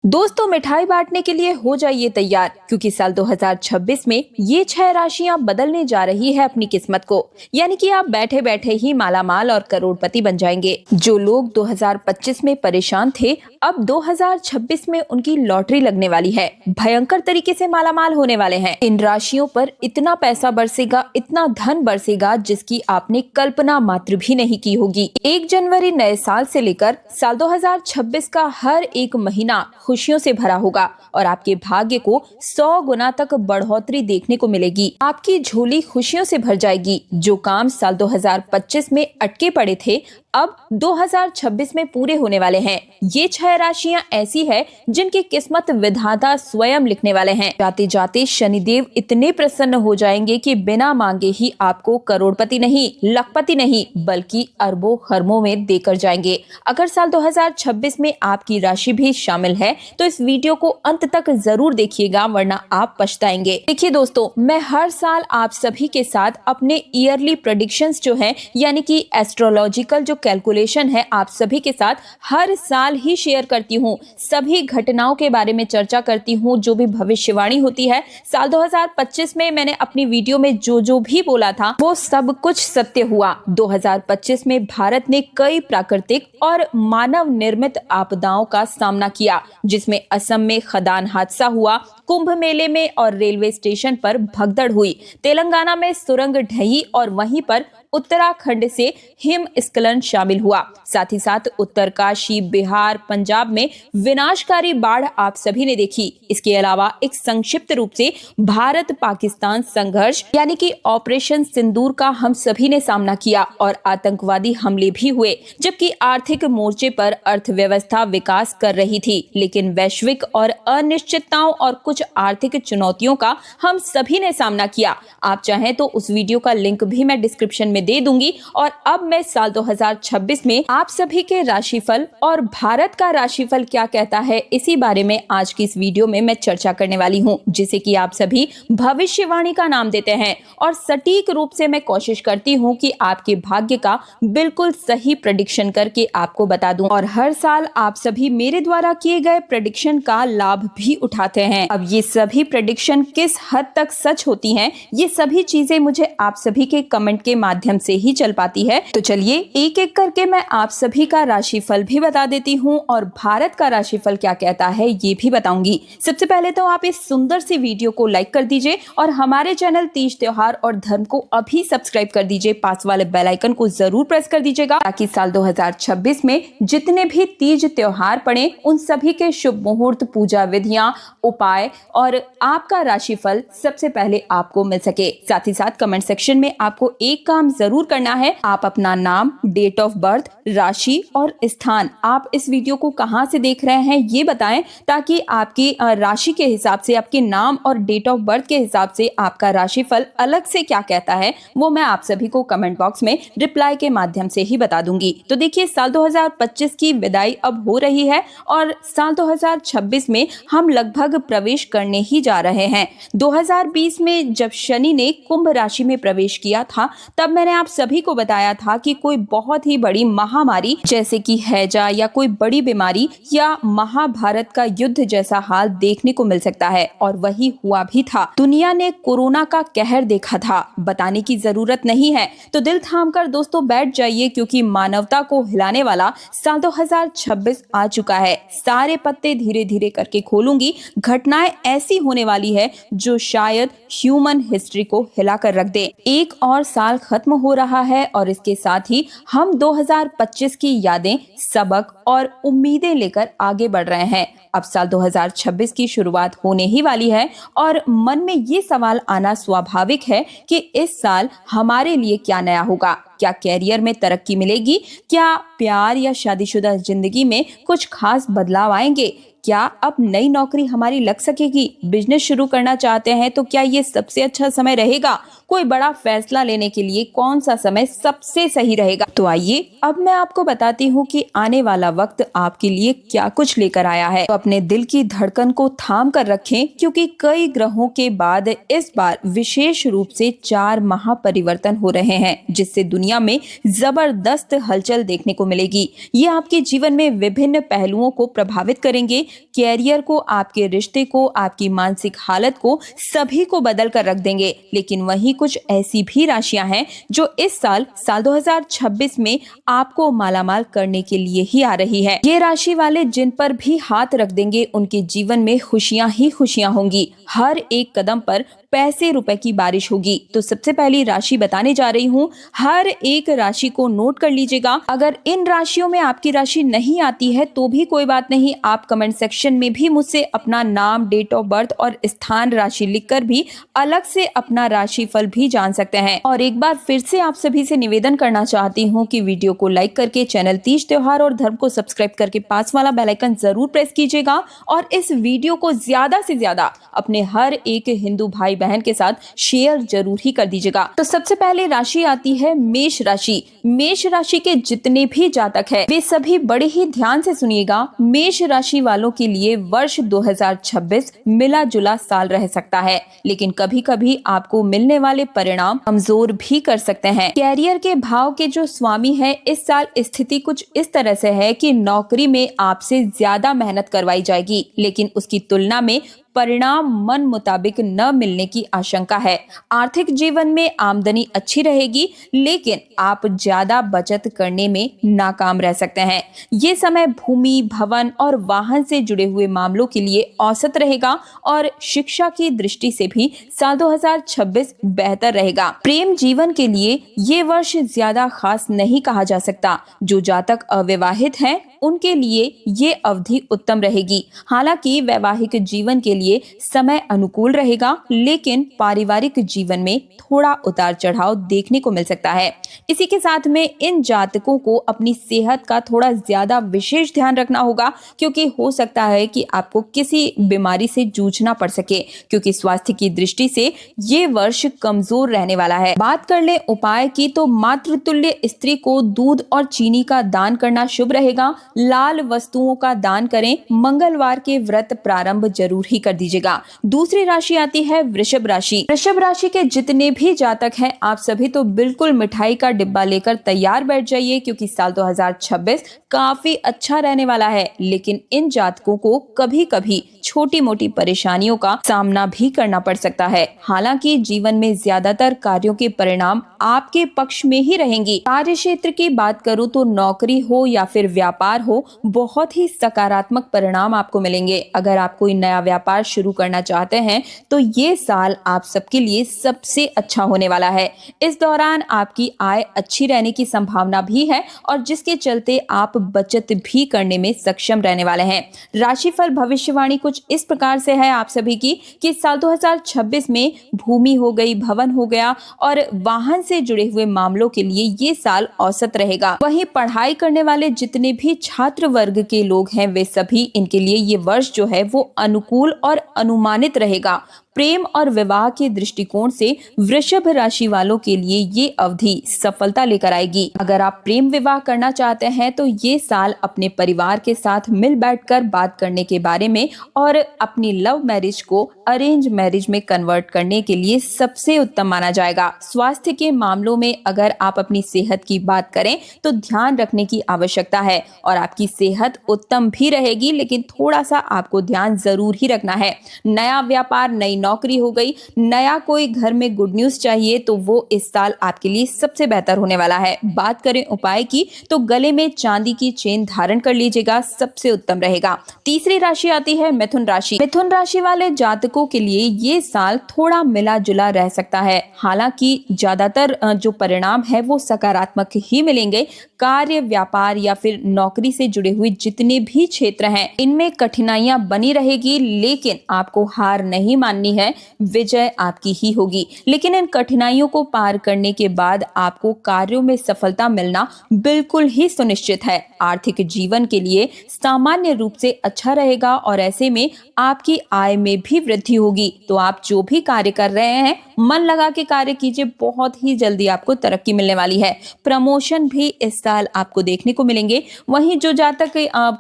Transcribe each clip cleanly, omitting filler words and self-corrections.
दोस्तों, मिठाई बांटने के लिए हो जाइए तैयार क्योंकि साल 2026 में ये 6 राशियां बदलने जा रही है अपनी किस्मत को। यानी कि आप बैठे बैठे ही मालामाल और करोड़पति बन जाएंगे। जो लोग 2025 में परेशान थे, अब 2026 में उनकी लॉटरी लगने वाली है। भयंकर तरीके से मालामाल होने वाले हैं। इन राशियों पर इतना पैसा बरसेगा, इतना धन बरसेगा जिसकी आपने कल्पना मात्र भी नहीं की होगी। 1 जनवरी नए साल से लेकर साल 2026 का हर एक महीना खुशियों से भरा होगा और आपके भाग्य को 100 गुना तक बढ़ोतरी देखने को मिलेगी। आपकी झोली खुशियों से भर जाएगी। जो काम साल 2025 में अटके पड़े थे, अब 2026 में पूरे होने वाले हैं। ये 6 राशियां ऐसी है जिनकी किस्मत विधाता स्वयं लिखने वाले हैं। जाते जाते शनिदेव इतने प्रसन्न हो जाएंगे कि बिना मांगे ही आपको करोड़पति नहीं, लखपति नहीं, बल्कि अरबों खरबों में देकर जाएंगे। अगर साल 2026 में आपकी राशि भी शामिल है तो इस वीडियो को अंत तक जरूर देखिएगा, वरना आप पछताएंगे। देखिए दोस्तों, मैं हर साल आप सभी के साथ अपने ईयरली प्रेडिक्शंस जो है, यानी कि एस्ट्रोलॉजिकल जो कैलकुलेशन है, आप सभी के साथ हर साल ही शेयर करती हूँ। सभी घटनाओं के बारे में चर्चा करती हूँ। जो भी भविष्यवाणी होती है, साल 2025 में मैंने अपनी वीडियो में जो भी बोला था वो सब कुछ सत्य हुआ। 2025 में भारत ने कई प्राकृतिक और मानव निर्मित आपदाओं का सामना किया, जिसमें असम में खदान हादसा हुआ, कुंभ मेले में और रेलवे स्टेशन पर भगदड़ हुई, तेलंगाना में सुरंग ढही और वहीं पर उत्तराखंड से हिमस्खलन शामिल हुआ। साथ ही साथ उत्तरकाशी, बिहार, पंजाब में विनाशकारी बाढ़ आप सभी ने देखी। इसके अलावा एक संक्षिप्त रूप से भारत पाकिस्तान संघर्ष यानी कि ऑपरेशन सिंदूर का हम सभी ने सामना किया और आतंकवादी हमले भी हुए। जबकि आर्थिक मोर्चे पर अर्थव्यवस्था विकास कर रही थी, लेकिन वैश्विक और अनिश्चितताओं और कुछ आर्थिक चुनौतियों का हम सभी ने सामना किया। आप चाहें तो उस वीडियो का लिंक भी मैं डिस्क्रिप्शन में दे दूंगी। और अब मैं साल 2026 में आप सभी के राशिफल और भारत का राशिफल क्या कहता है, इसी बारे में आज की इस वीडियो में मैं चर्चा करने वाली हूं, जिसे कि आप सभी भविष्यवाणी का नाम देते हैं। और सटीक रूप से मैं कोशिश करती हूं कि आपके भाग्य का बिल्कुल सही प्रेडिक्शन करके आपको बता दूं। और हर साल आप सभी मेरे द्वारा किए गए प्रेडिक्शन का लाभ भी उठाते हैं। अब ये सभी प्रेडिक्शन किस हद तक सच होती हैं, ये सभी चीजें मुझे आप सभी के कमेंट के माध्यम से ही चल पाती है। तो चलिए एक एक करके मैं आप सभी का राशिफल भी बता देती हूँ और भारत का राशिफल क्या कहता है ये भी बताऊंगी। सबसे पहले तो आप इस सुंदर सी वीडियो को लाइक कर दीजिए और हमारे चैनल तीज त्योहार और धर्म को अभी सब्सक्राइब कर दीजिए। पास वाले बेल आइकन को जरूर प्रेस कर दीजिएगा ताकि साल 2026 में जितने भी तीज त्योहार पड़े उन सभी के शुभ मुहूर्त, पूजा विधियां, उपाय और आपका राशिफल सबसे पहले आपको मिल सके। साथ ही साथ कमेंट सेक्शन में आपको एक काम जरूर करना है। आप अपना नाम, डेट ऑफ बर्थ, राशि और स्थान, आप इस वीडियो को कहां से देख रहे हैं ये बताएं, ताकि आपकी राशि के हिसाब से, आपके नाम और डेट ऑफ बर्थ के हिसाब से आपका राशिफल अलग से क्या कहता है वो मैं आप सभी को कमेंट बॉक्स में रिप्लाई के माध्यम से ही बता दूंगी। तो देखिए, साल 2025 की विदाई अब हो रही है और साल 2026 में हम लगभग प्रवेश करने ही जा रहे हैं। 2020 में जब शनि ने कुंभ राशि में प्रवेश किया था, तब मैंने आप सभी को बताया था कि कोई बहुत ही बड़ी महामारी जैसे कि हैजा या कोई बड़ी बीमारी या महाभारत का युद्ध जैसा हाल देखने को मिल सकता है, और वही हुआ भी था। दुनिया ने कोरोना का कहर देखा था, बताने की जरूरत नहीं है। तो दिल थामकर दोस्तों बैठ जाइए, क्योंकि मानवता को हिलाने वाला साल 2026 आ चुका है। सारे पत्ते धीरे धीरे करके खोलूंगी। घटनाएं ऐसी होने वाली है जो शायद ह्यूमन हिस्ट्री को हिला कर रख दे। एक और साल खत्म हो रहा है और इसके साथ ही हम 2025 की यादें, सबक और उम्मीदें लेकर आगे बढ़ रहे हैं। अब साल 2026 की शुरुआत होने ही वाली है और मन में ये सवाल आना स्वाभाविक है कि इस साल हमारे लिए क्या नया होगा। क्या कैरियर में तरक्की मिलेगी? क्या प्यार या शादीशुदा जिंदगी में कुछ खास बदलाव आएंगे? क्या अब नई नौकरी हमारी लग सकेगी? बिजनेस शुरू करना चाहते हैं तो क्या ये सबसे अच्छा समय रहेगा? कोई बड़ा फैसला लेने के लिए कौन सा समय सबसे सही रहेगा? तो आइए अब मैं आपको बताती हूँ कि आने वाला वक्त आपके लिए क्या कुछ लेकर आया है। तो अपने दिल की धड़कन को थाम कर रखें, क्योंकि कई ग्रहों के बाद इस बार विशेष रूप से 4 महापरिवर्तन हो रहे हैं, जिससे दुनिया में जबरदस्त हलचल देखने को मिलेगी। ये आपके जीवन में विभिन्न पहलुओं को प्रभावित करेंगे। कैरियर को, आपके रिश्ते को, आपकी मानसिक हालत को, सभी को बदल कर रख देंगे। लेकिन वहीं कुछ ऐसी भी राशियां हैं जो इस साल 2026 में आपको मालामाल करने के लिए ही आ रही है। ये राशि वाले जिन पर भी हाथ रख देंगे उनके जीवन में खुशियां ही खुशियां होंगी। हर एक कदम पर पैसे रुपए की बारिश होगी। तो सबसे पहली राशि बताने जा रही हूँ, हर एक राशि को नोट कर लीजिएगा। अगर इन राशियों में आपकी राशि नहीं आती है तो भी कोई बात नहीं, आप कमेंट सेक्शन में भी मुझसे अपना नाम, डेट ऑफ बर्थ और स्थान राशि लिखकर भी अलग से अपना राशिफल भी जान सकते हैं। और एक बार फिर से आप सभी से निवेदन करना चाहती हूँ कि वीडियो को लाइक करके चैनल तीज त्योहार और धर्म को सब्सक्राइब करके पास वाला बेल आइकन जरूर प्रेस कीजिएगा और इस वीडियो को ज्यादा से ज्यादा अपने हर एक हिंदू भाई बहन के साथ शेयर जरूर ही कर दीजिएगा। तो सबसे पहले राशि आती है मेष राशि। मेष राशि के जितने भी जातक हैं वे सभी बड़े ही ध्यान से सुनिएगा। मेष राशि वालों के लिए वर्ष 2026 मिला जुला साल रह सकता है, लेकिन कभी कभी आपको मिलने वाले परिणाम कमजोर भी कर सकते हैं। कैरियर के भाव के जो स्वामी हैं, इस साल स्थिति कुछ इस तरह से है कि नौकरी में आपसे ज्यादा मेहनत करवाई जाएगी, लेकिन उसकी तुलना में परिणाम मन मुताबिक न मिलने की आशंका है। आर्थिक जीवन में आमदनी अच्छी रहेगी, लेकिन आप ज्यादा बचत करने में नाकाम रह सकते हैं। ये समय भूमि, भवन और वाहन से जुड़े हुए मामलों के लिए औसत रहेगा और शिक्षा की दृष्टि से भी साल 2026 बेहतर रहेगा। प्रेम जीवन के लिए ये वर्ष ज्यादा खास नहीं कहा जा सकता। जो जातक अविवाहित हैं उनके लिए ये अवधि उत्तम रहेगी। हालांकि वैवाहिक जीवन के लिए समय अनुकूल रहेगा, लेकिन पारिवारिक जीवन में थोड़ा उतार चढ़ाव देखने को मिल सकता है। इसी के साथ में इन जातकों को अपनी सेहत का थोड़ा ज्यादा विशेष ध्यान रखना होगा, क्योंकि हो सकता है कि आपको किसी बीमारी से जूझना पड़ सके, क्योंकि स्वास्थ्य की दृष्टि से ये वर्ष कमजोर रहने वाला है। बात कर ले उपाय की, तो मातृतुल्य स्त्री को दूध और चीनी का दान करना शुभ रहेगा। लाल वस्तुओं का दान करें। मंगलवार के व्रत प्रारंभ जरूर ही कर दीजिएगा। दूसरी राशि आती है वृषभ राशि। वृषभ राशि के जितने भी जातक हैं, आप सभी तो बिल्कुल मिठाई का डिब्बा लेकर तैयार बैठ जाइए, क्योंकि साल 2026 काफी अच्छा रहने वाला है। लेकिन इन जातकों को कभी कभी छोटी मोटी परेशानियों का सामना भी करना पड़ सकता है। हालांकि जीवन में ज्यादातर कार्यों के परिणाम आपके पक्ष में ही रहेंगी। कार्य क्षेत्र की बात करूं तो नौकरी हो या फिर व्यापार हो, बहुत ही सकारात्मक परिणाम आपको मिलेंगे। अगर आप कोई नया व्यापार शुरू करना चाहते हैं तो ये साल आप सबके लिए सबसे अच्छा होने वाला है। इस दौरान आपकी आय अच्छी रहने की संभावना भी है और जिसके चलते आप बचत भी करने में सक्षम रहने वाले हैं। राशिफल भविष्यवाणी कुछ इस प्रकार से है आप सभी की कि साल 2026 में भूमि हो गई, भवन हो गया और वाहन से जुड़े हुए मामलों के लिए ये साल औसत रहेगा। वहीं पढ़ाई करने वाले जितने भी छात्र वर्ग के लोग हैं, वे सभी इनके लिए ये वर्ष जो है वो अनुकूल और अनुमानित रहेगा। प्रेम और विवाह के दृष्टिकोण से वृषभ राशि वालों के लिए ये अवधि सफलता लेकर आएगी। अगर आप प्रेम विवाह करना चाहते हैं तो ये साल अपने परिवार के साथ मिल बैठकर बात करने के बारे में और अपनी लव मैरिज को अरेंज मैरिज में कन्वर्ट करने के लिए सबसे उत्तम माना जाएगा। स्वास्थ्य के मामलों में अगर आप अपनी सेहत की बात करें तो ध्यान रखने की आवश्यकता है और आपकी सेहत उत्तम भी रहेगी, लेकिन थोड़ा सा आपको ध्यान जरूर ही रखना है। नया व्यापार, नई नौकरी हो गई, नया कोई घर में गुड न्यूज चाहिए तो वो इस साल आपके लिए सबसे बेहतर होने वाला है। बात करें उपाय की तो गले में चांदी की चेन धारण कर लीजिएगा, सबसे उत्तम रहेगा। तीसरी राशि आती है मिथुन राशि। मिथुन राशि वाले जातकों के लिए ये साल थोड़ा मिला जुला रह सकता है। हालांकि ज्यादातर जो परिणाम है वो सकारात्मक ही मिलेंगे। कार्य, व्यापार या फिर नौकरी से जुड़े हुए जितने भी क्षेत्र हैं, इनमें कठिनाइयां बनी रहेगी, लेकिन आपको हार नहीं माननी है। विजय आपकी ही होगी। लेकिन इन कठिनाइयों को पार करने के बाद आपको कार्यों में सफलता मिलना बिल्कुल ही सुनिश्चित है। आर्थिक जीवन के लिए सामान्य रूप से अच्छा रहेगा और ऐसे में आपकी आय में भी वृद्धि होगी। तो आप जो भी कार्य कर रहे हैं मन लगा के कार्य कीजिए, बहुत ही जल्दी आपको तरक्की मिलने वाली है। प्रमोशन भी इस साल आपको देखने को मिलेंगे। वहीं जो जातक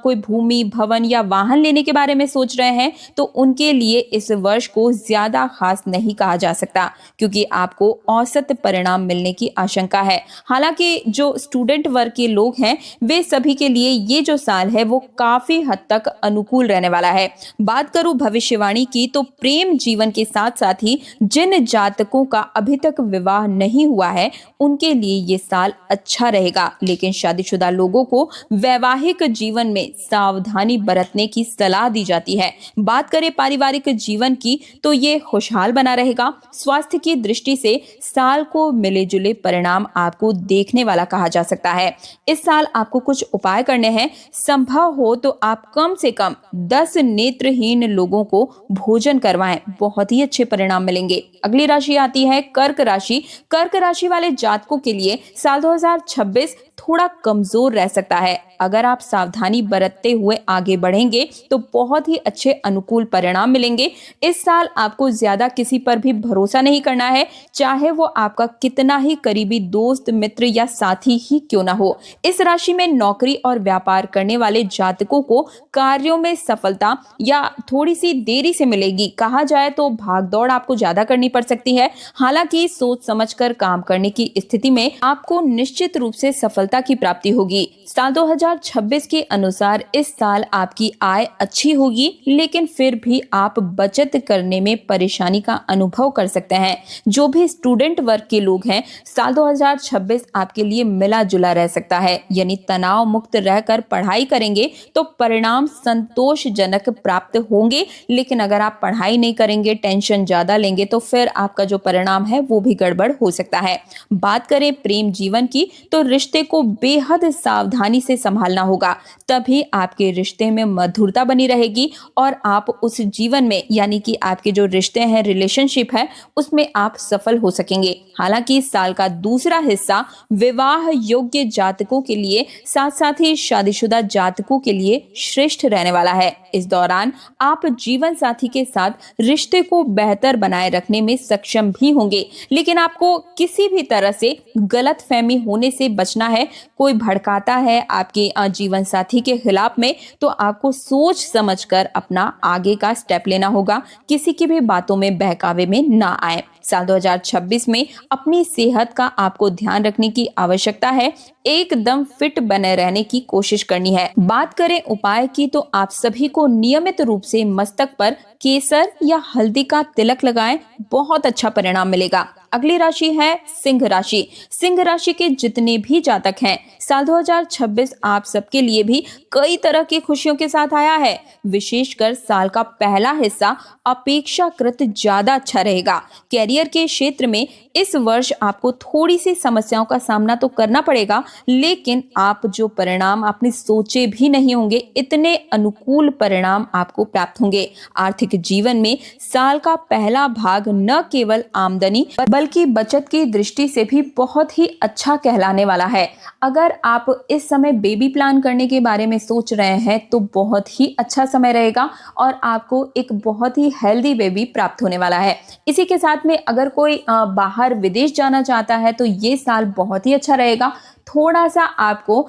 कोई भूमि, भवन या वाहन लेने के बारे में सोच रहे हैं तो उनके लिए इस वर्ष को ज्यादा खास नहीं कहा जा सकता, क्योंकि आपको औसत परिणाम मिलने की आशंका है। हालांकि जो स्टूडेंट वर्ग के लोग हैं, वे सभी के लिए ये जो साल है वो काफी हद तक अनुकूल रहने वाला है। बात करूं भविष्यवाणी की, तो प्रेम जीवन के साथ साथ ही जिन जातकों का अभी तक विवाह नहीं हुआ है, उनके लिए ये साल अच्छा रहेगा। लेकिन शादीशुदा लोगों को वैवाहिक जीवन में सावधानी बरतने की सलाह दी जाती है। बात करें पारिवारिक जीवन की, तो ये खुशहाल बना रहेगा। स्वास्थ्य की दृष्टि से साल को मिले जुले परिणाम आपको देखने वाला कहा जा सकता है। इस साल आपको कुछ उपाय करने हैं। संभव हो तो आप कम से कम 10 नेत्रहीन लोगों को भोजन करवाएं, बहुत ही अच्छे परिणाम मिलेंगे। अगली राशि आती है कर्क राशि। कर्क राशि वाले जातकों के लिए साल 2026 थोड़ा कमजोर रह सकता है। अगर आप सावधानी बरतते हुए आगे बढ़ेंगे तो बहुत ही अच्छे अनुकूल परिणाम मिलेंगे। इस साल आपको ज्यादा किसी पर भी भरोसा नहीं करना है, चाहे वो आपका कितना ही करीबी दोस्त, मित्र या साथी ही क्यों ना हो। इस राशि में नौकरी और व्यापार करने वाले जातकों को कार्यों में सफलता या थोड़ी सी देरी से मिलेगी। कहा जाए तो भागदौड़ आपको ज्यादा करनी पड़ सकती है। हालांकि सोच समझकर काम करने की स्थिति में आपको निश्चित रूप से सफलता की प्राप्ति होगी। साल 2026 के अनुसार इस साल आपकी आय अच्छी होगी, लेकिन फिर भी आप बचत करने में परेशानी का अनुभव कर सकते हैं। जो भी स्टूडेंट वर्ग के लोग हैं, साल 2026 आपके लिए मिला जुला रह सकता है। यानी तनाव मुक्त रहकर पढ़ाई करेंगे तो परिणाम संतोषजनक प्राप्त होंगे। लेकिन अगर आप पढ़ाई नहीं करेंगे, टेंशन ज्यादा लेंगे, तो फिर आपका जो परिणाम है वो भी गड़बड़ हो सकता है। बात करें प्रेम जीवन की, तो रिश्ते को बेहद सावधानी से संभालना होगा, तभी आपके रिश्ते में मधुरता बनी रहेगी और आप उस जीवन में, यानी कि आपके जो रिश्ते हैं, रिलेशनशिप है, उसमें आप सफल हो सकेंगे। हालांकि इस साल का दूसरा हिस्सा विवाह योग्य जातकों के लिए, साथ साथ ही शादीशुदा जातकों के लिए श्रेष्ठ रहने वाला है। इस दौरान आप जीवन साथी के साथ रिश्ते को बेहतर बनाए रखने में सक्षम भी होंगे, लेकिन आपको किसी भी तरह से गलतफहमी होने से बचना है। कोई भड़काता है आपके जीवन साथी के खिलाफ में, तो आपको सोच समझकर अपना आगे का स्टेप लेना होगा। किसी की भी बातों में, बहकावे में ना आए। साल 2026 में अपनी सेहत का आपको ध्यान रखने की आवश्यकता है। एकदम फिट बने रहने की कोशिश करनी है। बात करें उपाय की, तो आप सभी को नियमित रूप से मस्तक पर केसर या हल्दी का तिलक लगाएं, बहुत अच्छा परिणाम मिलेगा। अगली राशि है सिंह राशि। सिंह राशि के जितने भी जातक हैं, साल 2026 आप सबके लिए भी कई तरह की खुशियों के साथ आया है। विशेषकर साल का पहला हिस्सा अपेक्षाकृत ज्यादा अच्छा रहेगा। कैरियर के क्षेत्र में इस वर्ष आपको थोड़ी सी समस्याओं का सामना तो करना पड़ेगा, लेकिन आप जो परिणाम आपने सोचे भी नहीं होंगे, इतने अनुकूल परिणाम आपको प्राप्त होंगे। आर्थिक जीवन में साल का पहला भाग न केवल आमदनी बल्कि बचत की दृष्टि से भी बहुत ही अच्छा कहलाने वाला है। अगर आप इस समय बेबी प्लान करने के बारे में सोच रहे हैं, तो बहुत ही अच्छा समय रहेगा और आपको एक बहुत ही हेल्दी बेबी प्राप्त होने वाला है। इसी के साथ में अगर कोई बाहर विदेश जाना चाहता है, तो ये साल बहुत ही अच्छा रहेगा। थोड़ा सा आपको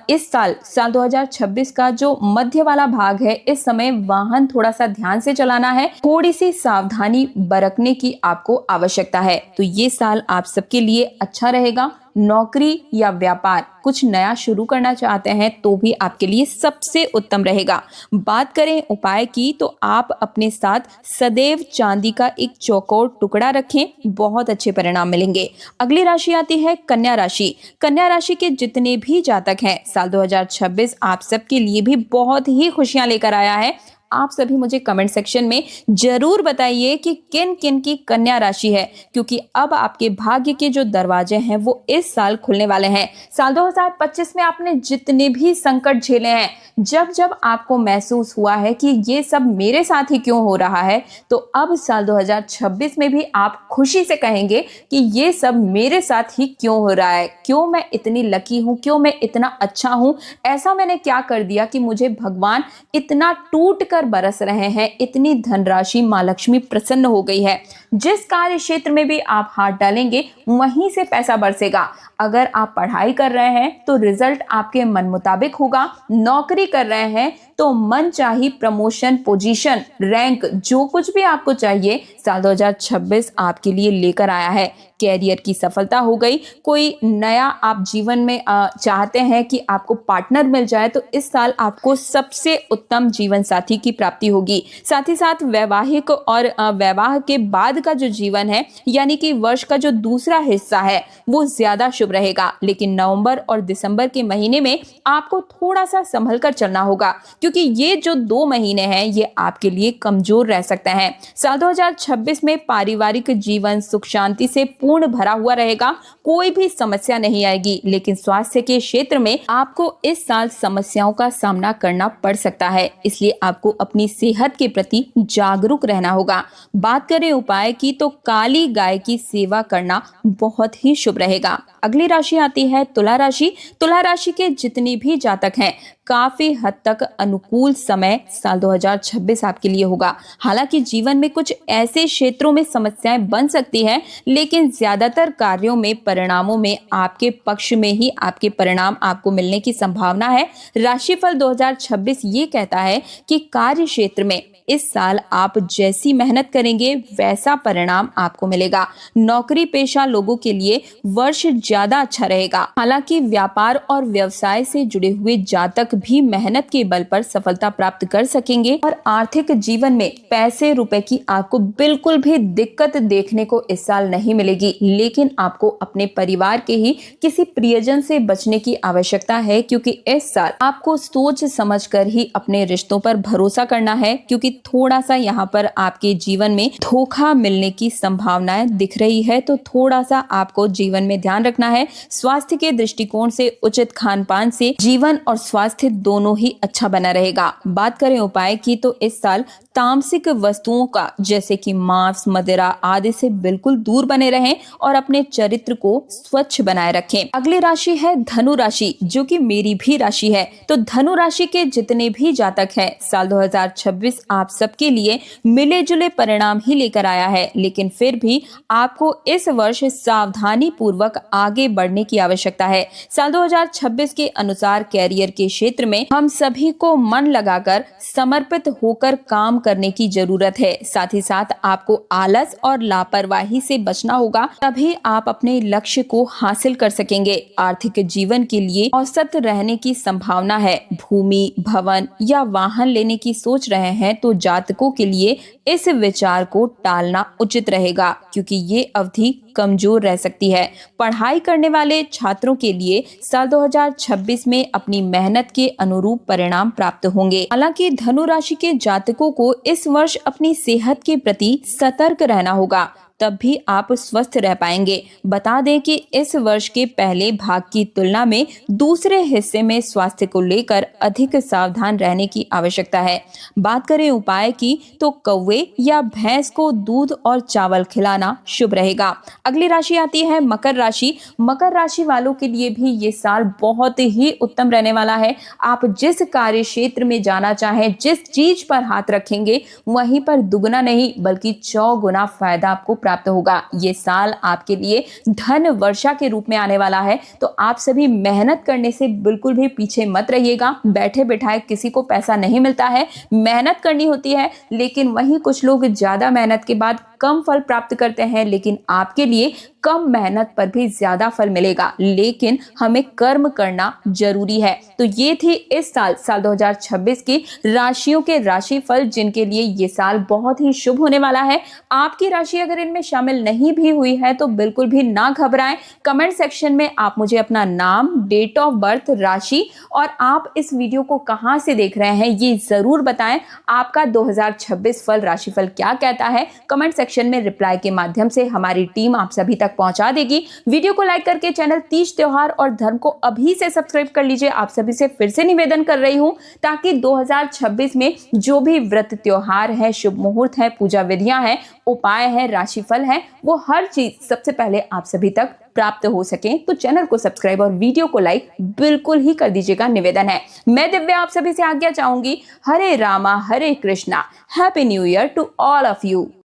इस साल 2026 का जो मध्य वाला भाग है, इस समय वाहन थोड़ा सा ध्यान से चलाना है, थोड़ी सी सावधानी बरतने की आपको आवश्यकता है। तो ये साल आप सबके लिए अच्छा रहेगा। नौकरी या व्यापार कुछ नया शुरू करना चाहते हैं तो भी आपके लिए सबसे उत्तम रहेगा। बात करें उपाय की, तो आप अपने साथ सदैव चांदी का एक चौकोर टुकड़ा रखें, बहुत अच्छे परिणाम मिलेंगे। अगली राशि आती है कन्या राशि। कन्या राशि के जितने भी जातक हैं, साल 2026 आप सबके लिए भी बहुत ही खुशियां लेकर आया है। आप सभी मुझे कमेंट सेक्शन में जरूर बताइए कि किन किन की कन्या राशि है, क्योंकि अब आपके भाग्य के जो दरवाजे हैं वो इस साल खुलने वाले हैं। साल 2025 में आपने जितने भी संकट झेले हैं, जब जब आपको महसूस हुआ है कि ये सब मेरे साथ ही क्यों हो रहा है, तो अब साल 2026 में भी आप खुशी से कहेंगे कि ये सब मेरे साथ ही क्यों हो रहा है, क्यों मैं इतनी लकी हूँ, क्यों मैं इतना अच्छा हूँ, ऐसा मैंने क्या कर दिया कि मुझे भगवान इतना टूट कर कर बरस रहे हैं, इतनी धनराशि माँ लक्ष्मी प्रसन्न हो गई है। जिस कार्य क्षेत्र में भी आप हाथ डालेंगे वहीं से पैसा बरसेगा। अगर आप पढ़ाई कर रहे हैं तो रिजल्ट आपके मन मुताबिक होगा। नौकरी कर रहे हैं तो मनचाही प्रमोशन, पोजीशन, रैंक, जो कुछ भी आपको चाहिए साल 2026 आपके लिए लेकर आया है। कैरियर की सफलता हो गई, कोई नया आप जीवन में चाहते हैं कि आपको पार्टनर मिल जाए, तो इस साल आपको सबसे उत्तम जीवन साथी की प्राप्ति होगी। साथ ही साथ वैवाहिक और वैवाह के बाद का जो जीवन है, यानी कि वर्ष का जो दूसरा हिस्सा है, वो ज्यादा शुभ रहेगा। लेकिन नवंबर और दिसंबर के महीने में आपको थोड़ा सा संभल कर चलना होगा, क्योंकि ये जो 2 महीने हैं ये आपके लिए कमजोर रह सकते हैं। साल 2026 में पारिवारिक जीवन सुख शांति से पूर्ण भरा हुआ रहेगा, कोई भी समस्या नहीं आएगी। लेकिन स्वास्थ्य के क्षेत्र में आपको इस साल समस्याओं का सामना करना पड़ सकता है, इसलिए आपको अपनी सेहत के प्रति जागरूक रहना होगा। बात करें उपाय की, तो काली गाय की सेवा करना बहुत ही शुभ रहेगा। अगली राशि आती है तुला राशि। तुला राशि के जितने भी जातक हैं, काफी हद तक अनुकूल समय साल 2026 आपके लिए होगा। हालांकि जीवन में कुछ ऐसे क्षेत्रों में समस्याएं बन सकती हैं, लेकिन ज्यादातर कार्यों में परिणामों में आपके पक्ष में ही आपके परिणाम आपको मिलने की संभावना है। राशिफल 2026 ये कहता है कि कार्य क्षेत्र में इस साल आप जैसी मेहनत करेंगे वैसा परिणाम आपको मिलेगा। नौकरी पेशा लोगों के लिए वर्ष ज्यादा अच्छा रहेगा। हालांकि व्यापार और व्यवसाय से जुड़े हुए जातक भी मेहनत के बल पर सफलता प्राप्त कर सकेंगे और आर्थिक जीवन में पैसे रुपए की आपको बिल्कुल भी दिक्कत देखने को इस साल नहीं मिलेगी। लेकिन आपको अपने परिवार के ही किसी प्रियजन से बचने की आवश्यकता है, क्योंकि इस साल आपको सोच समझकर ही अपने रिश्तों पर भरोसा करना है, क्योंकि थोड़ा सा यहाँ पर आपके जीवन में धोखा मिलने की संभावनाएं दिख रही है। तो थोड़ा सा आपको जीवन में ध्यान रखना है। स्वास्थ्य के दृष्टिकोण से उचित खान पान से जीवन और स्वास्थ्य दोनों ही अच्छा बना रहेगा। बात करें उपाय की, तो इस साल तामसिक वस्तुओं का जैसे कि मांस, मदिरा आदि से बिल्कुल दूर बने रहें और अपने चरित्र को स्वच्छ बनाए रखें। अगली राशि है धनु राशि, जो कि मेरी भी राशि है। तो धनु राशि के जितने भी जातक हैं, साल 2026 आप सबके लिए मिले जुले परिणाम ही लेकर आया है। लेकिन फिर भी आपको इस वर्ष सावधानी पूर्वक आगे बढ़ने की आवश्यकता है। साल 2026 के अनुसार कैरियर के क्षेत्र में हम सभी को मन लगाकर समर्पित होकर काम करने की जरूरत है। साथ ही साथ आपको आलस और लापरवाही से बचना होगा, तभी आप अपने लक्ष्य को हासिल कर सकेंगे। आर्थिक जीवन के लिए औसत रहने की संभावना है। भूमि, भवन या वाहन लेने की सोच रहे हैं तो जातकों के लिए इस विचार को टालना उचित रहेगा, क्योंकि ये अवधि कमजोर रह सकती है। पढ़ाई करने वाले छात्रों के लिए साल 2026 में अपनी मेहनत के अनुरूप परिणाम प्राप्त होंगे। हालांकि धनु राशि के जातकों को इस वर्ष अपनी सेहत के प्रति सतर्क रहना होगा, तब भी आप स्वस्थ रह पाएंगे। बता दें कि इस वर्ष के पहले भाग की तुलना में दूसरे हिस्से में स्वास्थ्य को लेकर अधिक सावधान रहने की आवश्यकता है। बात करें उपाय की, तो कौवे या भैंस को दूध और चावल खिलाना शुभ रहेगा। अगली राशि आती है मकर राशि। मकर राशि वालों के लिए भी ये साल बहुत ही उत्तम रहने वाला है। आप जिस कार्य क्षेत्र में जाना चाहें, जिस चीज पर हाथ रखेंगे, वहीं पर दुगना नहीं बल्कि 100 गुना फायदा आपको प्राप्त होगा। ये साल आपके लिए धन वर्षा के रूप में आने वाला है, तो आप सभी मेहनत करने से बिल्कुल भी पीछे मत रहिएगा। बैठे बिठाए किसी को पैसा नहीं मिलता है, मेहनत करनी होती है। लेकिन वहीं कुछ लोग ज्यादा मेहनत के बाद कम फल प्राप्त करते हैं, लेकिन आपके लिए कम मेहनत पर भी ज्यादा फल मिलेगा। लेकिन हमें कर्म करना जरूरी है। तो ये थी इस साल 2026 की राशियों के राशिफल, जिनके लिए ये साल बहुत ही शुभ होने वाला है। आपकी राशि अगर इनमें शामिल नहीं भी हुई है तो बिल्कुल भी ना घबराएं। कमेंट सेक्शन में आप मुझे अपना नाम, डेट ऑफ बर्थ, राशि और आप इस वीडियो को कहां से देख रहे हैं ये जरूर बताएं। आपका 2026 फल राशिफल क्या कहता है, कमेंट सेक्शन सेक्शन में रिप्लाई के माध्यम से हमारी टीम आप सभी तक पहुंचा देगी। वीडियो को लाइक करके चैनल तीज त्योहार और धर्म को अभी से सब्सक्राइब कर लीजिए। आप सभी से फिर से निवेदन कर रही हूं ताकि 2026 में जो भी व्रत त्योहार है, शुभ मुहूर्त है, पूजा विधियां हैं, उपाय है, राशिफल है, वो हर चीज सबसे पहले आप सभी तक प्राप्त हो सके। तो चैनल को सब्सक्राइब और वीडियो को लाइक बिल्कुल ही कर दीजिएगा, निवेदन है। मैं दिव्या आप सभी से आज्ञा चाहूंगी। Hare Rama Hare Krishna. Happy new year to all of you.